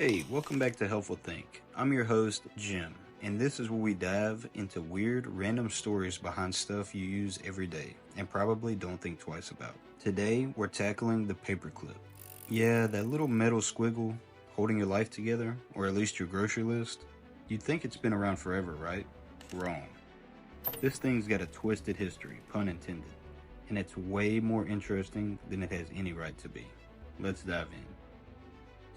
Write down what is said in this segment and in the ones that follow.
Hey, welcome back to Helpful Think. I'm your host, Jim, and this is where we dive into weird, random stories behind stuff you use every day and probably don't think twice about. Today, we're tackling the paperclip. Yeah, that little metal squiggle holding your life together, or at least your grocery list. You'd think it's been around forever, right? Wrong. This thing's got a twisted history, pun intended, and it's way more interesting than it has any right to be. Let's dive in.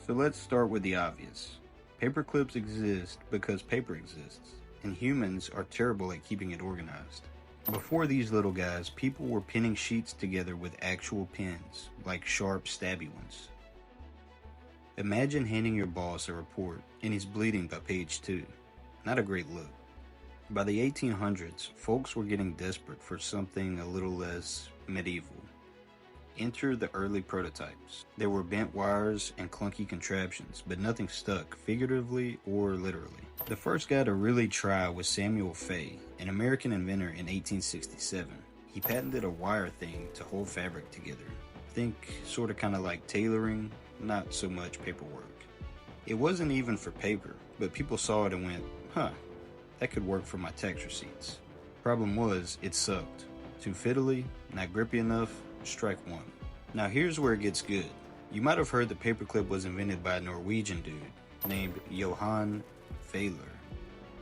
So let's start with the obvious. Paperclips exist because paper exists, and humans are terrible at keeping it organized. Before these little guys, people were pinning sheets together with actual pins, like sharp, stabby ones. Imagine handing your boss a report, and he's bleeding by page 2. Not a great look. By the 1800s, folks were getting desperate for something a little less medieval. Enter the early prototypes. There were bent wires and clunky contraptions, but nothing stuck, figuratively or literally. The first guy to really try was Samuel Fay, an American inventor in 1867. He patented a wire thing to hold fabric together. Think sorta kinda like tailoring, not so much paperwork. It wasn't even for paper, but people saw it and went, that could work for my tax receipts. Problem was, it sucked. Too fiddly, not grippy enough, strike one. Now here's where it gets good. You might have heard the paperclip was invented by a Norwegian dude named Johan Failer.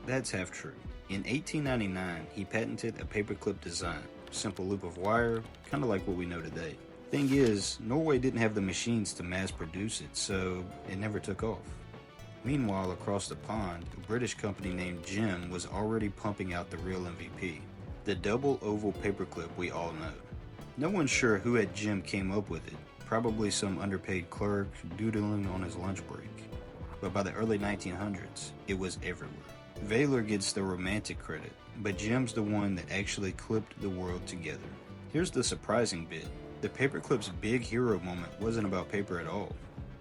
That's half true. In 1899, he patented a paperclip design. Simple loop of wire, kinda like what we know today. Thing is, Norway didn't have the machines to mass produce it, so it never took off. Meanwhile, across the pond, a British company named Jim was already pumping out the real MVP, the double oval paperclip we all know. No one's sure who at Jim came up with it, probably some underpaid clerk doodling on his lunch break. But by the early 1900s, it was everywhere. Vaylor gets the romantic credit, but Jim's the one that actually clipped the world together. Here's the surprising bit. The paperclip's big hero moment wasn't about paper at all.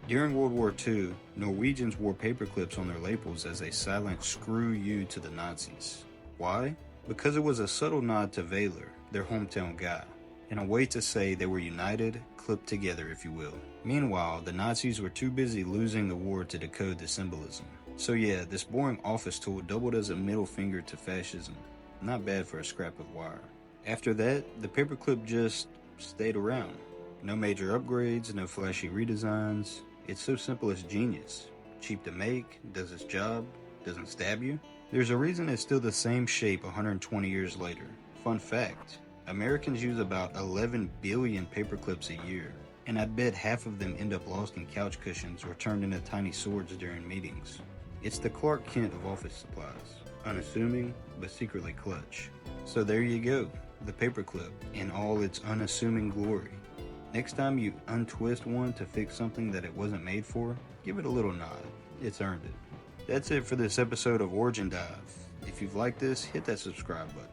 During World War II, Norwegians wore paperclips on their labels as a silent screw you to the Nazis. Why? Because it was a subtle nod to Vaylor, their hometown guy, and a way to say they were united, clipped together if you will. Meanwhile, the Nazis were too busy losing the war to decode the symbolism. So yeah, this boring office tool doubled as a middle finger to fascism. Not bad for a scrap of wire. After that, the paperclip just stayed around. No major upgrades, no flashy redesigns. It's so simple it's genius. Cheap to make, does its job, doesn't stab you. There's a reason it's still the same shape 120 years later. Fun fact, Americans use about 11 billion paperclips a year, and I bet half of them end up lost in couch cushions or turned into tiny swords during meetings. It's the Clark Kent of office supplies. Unassuming, but secretly clutch. So there you go, the paperclip in all its unassuming glory. Next time you untwist one to fix something that it wasn't made for, give it a little nod. It's earned it. That's it for this episode of Origin Dive. If you've liked this, hit that subscribe button.